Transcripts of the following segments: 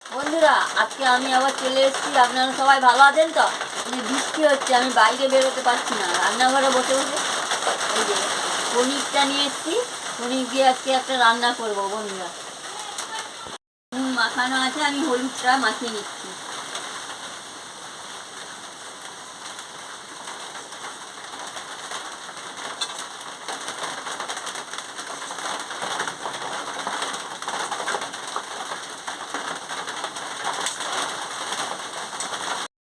বন্ধুরা, আজকে আমি আবার চলে এসেছি। আপনারা সবাই ভালো আছেন তো? বৃষ্টি হচ্ছে, আমি বাইরে বেরোতে পারছি না, রান্নাঘরে বসে বসে এই যে পনিরটা নিয়ে এসেছি। পনির দিয়ে আজকে একটা রান্না করবো বন্ধুরা। মাখানো আছে, আমি হলুদটা মাখিয়ে নিচ্ছি।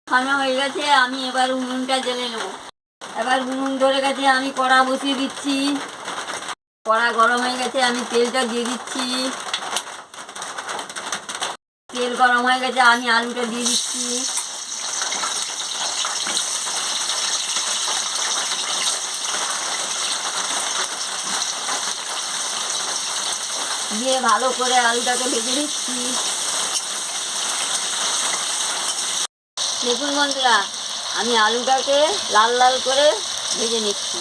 মাখানো হয়ে গেছে, আমি এবার উনুনটা জ্বেলে নেবো। এবার উনুন ধরে গেছে, আমি কড়া বসিয়ে দিচ্ছি। কড়া গরম হয়ে গেছে, আমি তেলটা দিয়ে দিচ্ছি। তেল গরম হয়ে গেছে, আমি আলুটা দিয়ে দিচ্ছি। দিয়ে ভালো করে আলুটাকে ভেজে নিচ্ছি। দেখুন বন্ধুরা, আমি আলুটাকে লাল লাল করে ভেজে নিচ্ছি।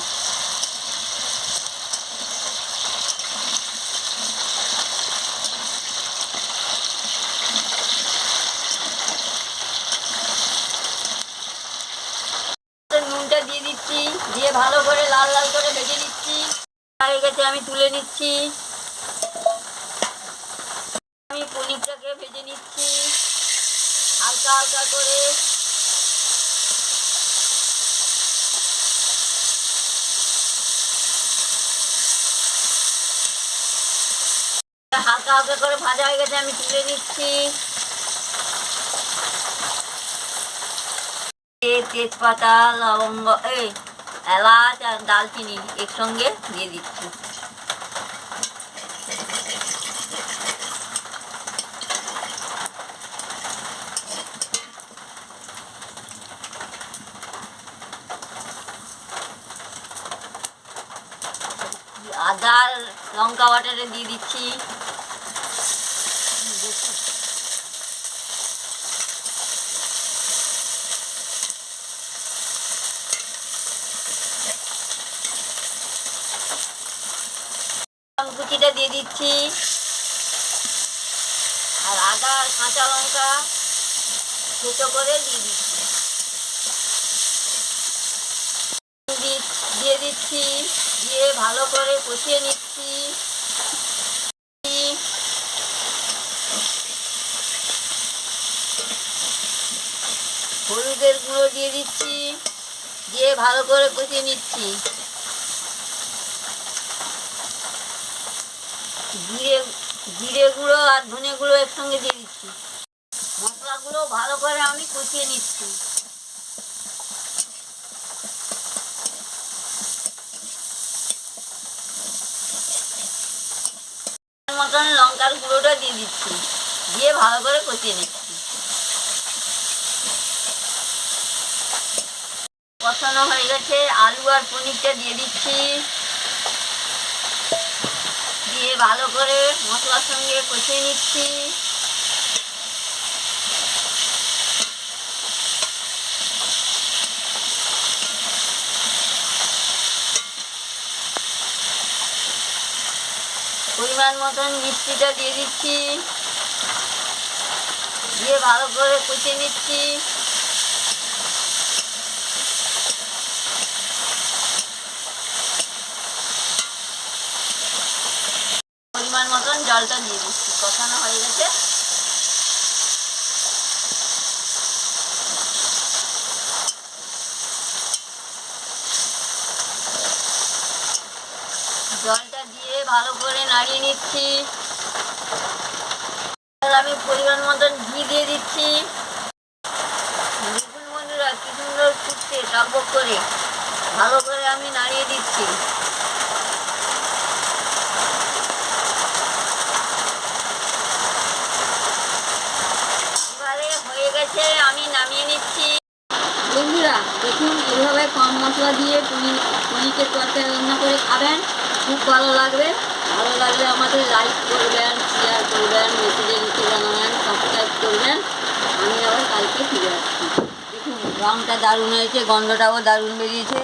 নুনটা দিয়ে দিচ্ছি, দিয়ে ভালো করে লাল লাল করে ভেজে নিচ্ছি। হয়ে গেছে, আমি তুলে নিচ্ছি। আমি পনিরটাকে ভেজে নিচ্ছি হালকা হালকা করে। হালকা হালকা করে ভাজা হয়ে গেছে, আমি তুলে নিচ্ছি। তেজপাতা, লবঙ্গ, এলাচ আর দালচিনি একসঙ্গে দিয়ে দিচ্ছি। আদা লঙ্কা বাটাটা দিয়ে দিচ্ছি। কুচিটা দিয়ে দিচ্ছি, আর আদা আর কাঁচা লঙ্কা থেতো করে দিয়ে দিচ্ছি। দিয়ে দিচ্ছি, দিয়ে ভালো করে কষিয়ে নিচ্ছি। হলুদের গুঁড়ো দিয়ে দিচ্ছি, দিয়ে ভালো করে কষিয়ে নিচ্ছি। জিরে গুঁড়ো আর ধনে গুঁড়ো একসঙ্গে দিয়ে দিচ্ছি। মশলাগুলো ভালো করে আমি কষিয়ে নিচ্ছি। মতন লঙ্কার গুঁড়োটা দিয়ে দিচ্ছি, দিয়ে ভালো করে কষিয়ে নিচ্ছি। কষানো হয়ে গেছে, আলু আর পনিরটা দিয়ে দিচ্ছি, দিয়ে ভালো করে মশলার সঙ্গে কষিয়ে নিচ্ছি। পরিমাণ মতন মিষ্টিটা দিয়ে দিচ্ছি, দিয়ে ভালো করে কষিয়ে নিচ্ছি। পরিমাণ মতন জলটা দিয়ে দিচ্ছি। কষানো হয়ে গেছে, জলটা দিয়ে ভালো করে নাড়িয়ে নিচ্ছি। আমি পরিমাণ মতন ঘি দিয়ে দিচ্ছি। দেখুন বন্ধুরা, কি সুন্দর ফুটছে টকবক করে। ভালো করে আমি নাড়িয়ে দিচ্ছি। এবারে হয়ে গেছে, আমি নামিয়ে নিচ্ছি। বন্ধুরা দেখুন, এইভাবে কম মশলা দিয়ে পনিরের তরকারি রান্না করে খাবেন, খুব ভালো লাগবে। ভালো লাগলে আমাদের লাইক করবেন, শেয়ার করবেন, মেসেজে লিখে জানাবেন, সাবস্ক্রাইব করবেন। আমি আবার কালকে ফিরে আসছি। দেখুন রঙটা দারুণ হয়েছে, গন্ধটাও দারুণ বেরিয়েছে।